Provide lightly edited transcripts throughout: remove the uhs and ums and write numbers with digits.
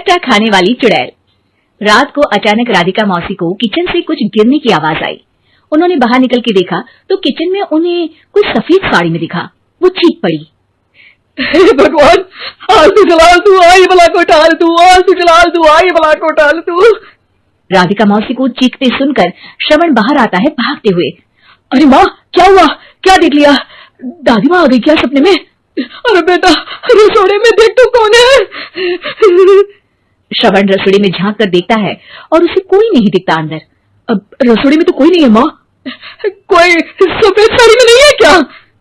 खट्टा खाने वाली चुड़ैल। रात को अचानक राधिका मौसी को किचन से कुछ गिरने की आवाज आई। उन्होंने बाहर निकल के देखा तो किचन में उन्हें कुछ सफेद साड़ी में दिखा। वो चीख पड़ी, हे भगवान, आलतू जलाल तू आई भला को टाल तू, आलतू जलाल तू आई भला को टाल तू। राधिका मौसी को चीखते सुनकर श्रवण बाहर आता है भागते हुए। अरे माँ, क्या हुआ? क्या देख लिया? दादी माँ आ गई क्या सपने में? अरे बेटा, रसोड़े में देख तो कौन है? श्रवण रसोड़ी में झांक कर देखता है और उसे कोई नहीं दिखता अंदर। अब रसोड़ी में तो कोई नहीं है माँ। कोई सफेद साड़ी में नहीं है क्या?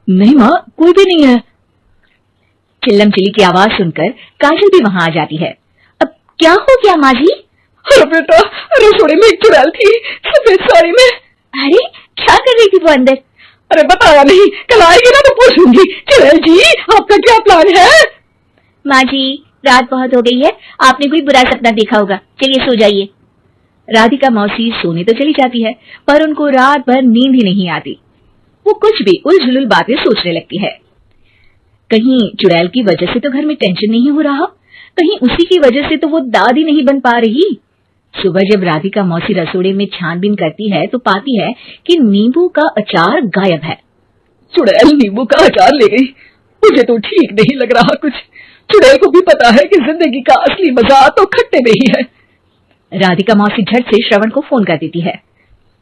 नहीं माँ, कोई भी नहीं है। चिल्लम चिल्ली की आवाज सुनकर काजल भी वहां आ जाती है। अब क्या हो गया माँ जी? अरे बेटा, रसोड़ी में एक चुड़ैल थी सफेद साड़ी में। अरे क्या कर रही थी वो अंदर? अरे बताया नहीं, कल आएगी ना तो पूछूंगी। चुड़ैल जी, आपका क्या प्लान है? माँ जी, रात बहुत हो गई है, आपने कोई बुरा सपना देखा होगा, चलिए सो जाइए। राधिका मौसी सोने तो चली जाती है पर उनको रात भर नींद ही नहीं आती। वो कुछ भी उलझुल बातें सोचने लगती है। कहीं चुड़ैल की वजह से तो घर में टेंशन नहीं हो रहा, कहीं उसी की वजह से तो वो दादी नहीं बन पा रही। सुबह जब राधिका मौसी रसोड़े में छानबीन करती है तो पाती है कि नींबू का अचार गायब है। चुड़ैल नींबू का अचार ले गई, मुझे तो ठीक नहीं लग रहा कुछ। चुड़ैल को भी पता है कि जिंदगी का असली मजा तो खट्टे में ही है। राधिका मौसी झट से श्रवण को फोन कर देती है।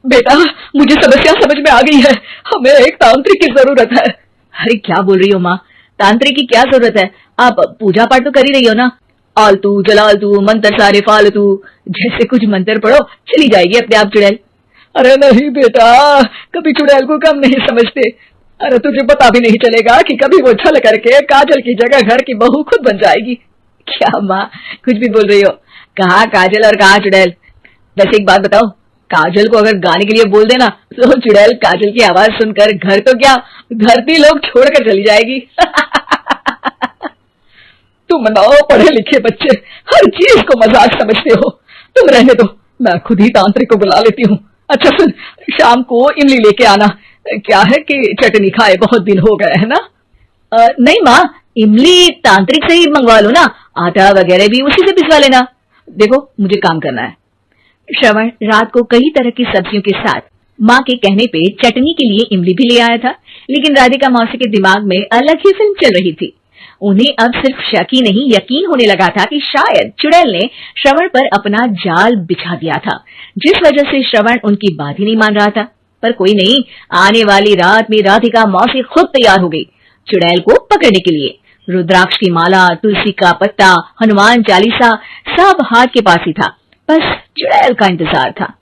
बेटा, मुझे समस्या समझ में आ गई है, हमें एक तांत्रिक की जरूरत है। अरे क्या बोल रही हो माँ, तांत्रिक की क्या जरूरत है? आप पूजा पाठ तो कर ही रही हो ना। आलतू जलालतू मंत्र सारे फालतू जैसे कुछ मंत्र पढ़ो, चली जाएगी अपने आप चुड़ैल। अरे नहीं बेटा, कभी चुड़ैल को कम नहीं समझते। अरे तुझे पता भी नहीं चलेगा कि कभी वो छल करके काजल की जगह घर की बहू खुद बन जाएगी। क्या माँ, कुछ भी बोल रही हो? कहाँ काजल और कहाँ चुड़ैल? वैसे एक बात बताओ, काजल को अगर गाने के लिए बोल देना तो चुड़ैल काजल की आवाज सुनकर घर तो क्या धरती लोग छोड़कर चली जाएगी। तुम ना पढ़े लिखे बच्चे हर चीज को मजाक समझते हो। तुम रहने दो, मैं खुद ही तांत्रिक को बुला लेती हूँ। अच्छा सुन, शाम को इमली लेके आना। क्या है कि चटनी खाए बहुत दिन हो गए है ना। नहीं माँ, इमली तांत्रिक से ही मंगवा लो ना, आटा वगैरह भी उसी से पिसवा लेना। देखो मुझे काम करना है। श्रवण रात को कई तरह की सब्जियों के साथ माँ के कहने पे चटनी के लिए इमली भी ले आया था, लेकिन राधिका मौसी के दिमाग में अलग ही फिल्म चल रही थी। उन्हें अब सिर्फ शक ही नहीं यकीन होने लगा था कि शायद चुड़ैल ने श्रवण पर अपना जाल बिछा दिया था, जिस वजह से श्रवण उनकी बात ही नहीं मान रहा था। पर कोई नहीं, आने वाली रात में राधिका मौसी खुद तैयार हो गई चुड़ैल को पकड़ने के लिए। रुद्राक्ष की माला, तुलसी का पत्ता, हनुमान चालीसा सब हाथ के पास ही था, बस चुड़ैल का इंतजार था।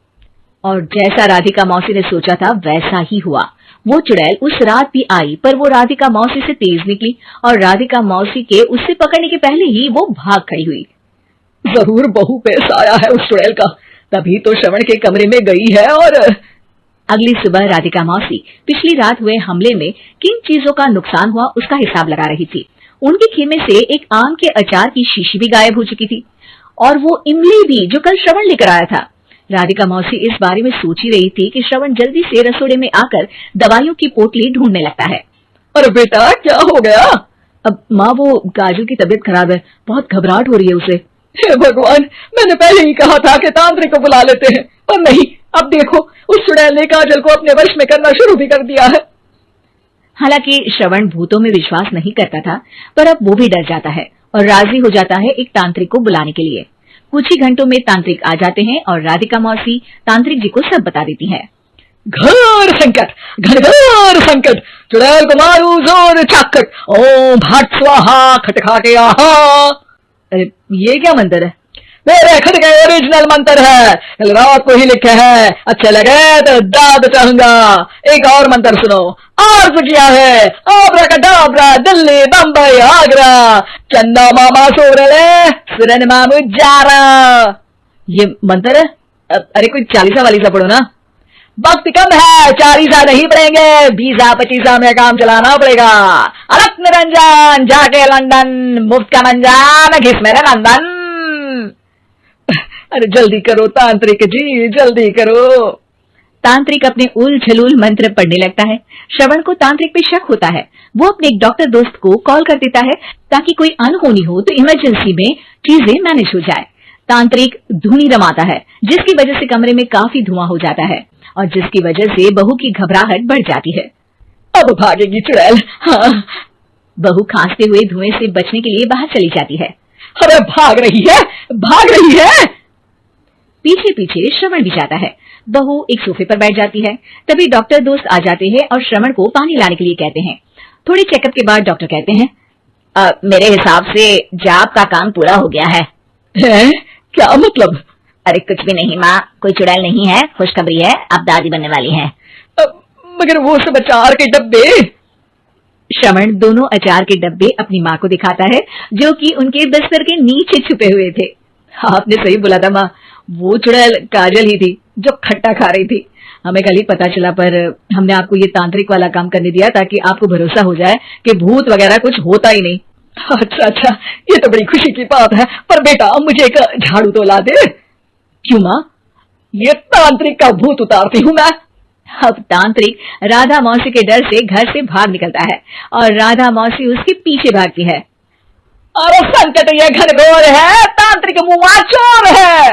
और जैसा राधिका मौसी ने सोचा था वैसा ही हुआ। वो चुड़ैल उस रात भी आई, पर वो राधिका मौसी से तेज निकली और राधिका मौसी के उससे पकड़ने के पहले ही वो भाग खड़ी हुई। जरूर बहू पे साया है उस चुड़ैल का, तभी तो श्रवण के कमरे में गई है। और अगली सुबह राधिका मौसी पिछली रात हुए हमले में किन चीजों का नुकसान हुआ उसका हिसाब लगा रही थी। उनके खेमे से एक आम के अचार की शीशी भी गायब हो चुकी थी और वो इमली भी जो कल श्रवण लेकर आया था। राधिका मौसी इस बारे में सोच ही रही थी कि श्रवण जल्दी से रसोड़े में आकर दवाइयों की पोटली ढूंढने लगता है। अरे बेटा, क्या हो गया? अब माँ, वो काजल की तबीयत खराब है, बहुत घबराहट हो रही है उसे। हे भगवान, मैंने पहले ही कहा था कि तांत्रिक को बुला लेते हैं, पर नहीं। अब देखो, उस चुड़ैल ने काजल को अपने वश में करना शुरू भी कर दिया है। हालांकि श्रवण भूतों में विश्वास नहीं करता था, पर अब वो भी डर जाता है और राजी हो जाता है एक तांत्रिक को बुलाने के लिए। कुछ ही घंटों में तांत्रिक आ जाते हैं और राधिका मौसी तांत्रिक जी को सब बता देती है। घर संकट, घर संकट, चुड़ैल को मारू जोर चाकट, ओम भाट स्वाहा खटखाटे आहा। अरे ये क्या मंत्र है? मेरे खुद का ओरिजिनल मंत्र है, कल रात को ही लिखे है। अच्छे लगे तो दाद चाहूंगा। एक और मंत्र सुनो। अर्ज किया है आब्राकडाब्रा, दिल्ली बम्बई आगरा, चंदा मामा सोरले सुरन मामू जारा। ये मंत्र है? अरे कोई चालीसा वालीसा पढ़ो ना। वक्त कम है, 40 नहीं पड़ेंगे, 20-25 में काम चलाना पड़ेगा। अलक निरंजन जाके लंदन, मुफ्त का मंजान घिस मेरे नंदन। अरे जल्दी करो तांत्रिक जी, जल्दी करो। तांत्रिक अपने उल झलूल मंत्र पढ़ने लगता है। श्रवण को तांत्रिक पे शक होता है। वो अपने एक डॉक्टर दोस्त को कॉल कर देता है ताकि कोई अनहोनी हो तो इमरजेंसी में चीजें मैनेज हो जाए। तांत्रिक धुनी रमाता है जिसकी वजह से कमरे में काफी धुआं हो जाता है और जिसकी वजह से बहू की घबराहट बढ़ जाती है। अब भागेगी चुड़ैल। हाँ, बहू खांसते हुए धुएं से बचने के लिए बाहर चली जाती है। अरे भाग रही है, भाग रही है। पीछे पीछे श्रवण भी जाता है। बहू एक सोफे पर बैठ जाती है। तभी डॉक्टर दोस्त आ जाते हैं और श्रवण को पानी लाने के लिए कहते हैं। थोड़े चेकअप के बाद डॉक्टर कहते हैं, मेरे हिसाब से जाप का काम पूरा हो गया है। क्या मतलब? अरे कुछ भी नहीं माँ, कोई चुड़ैल नहीं है, खुशखबरी है, अब दादी बनने वाली है। मगर वो सब अचार के डब्बे। श्रवण दोनों अचार के डब्बे अपनी माँ को दिखाता है जो कि उनके बिस्तर के नीचे छुपे हुए थे। आपने सही बोला था माँ, वो चुड़ैल काजल ही थी जो खट्टा खा रही थी। हमें कल ही पता चला, पर हमने आपको ये तांत्रिक वाला काम करने दिया ताकि आपको भरोसा हो जाए कि भूत वगैरह कुछ होता ही नहीं। अच्छा अच्छा, ये तो बड़ी खुशी की बात है। पर बेटा मुझे एक झाड़ू तो ला दे। क्यों माँ? ये तांत्रिक का भूत उतारती हूँ मैं। अब तांत्रिक राधा मौसी के डर से घर से भाग निकलता है और राधा मौसी उसके पीछे भागती है। अरे संकट ये घनघोर है, तांत्रिक मुआ चोर है।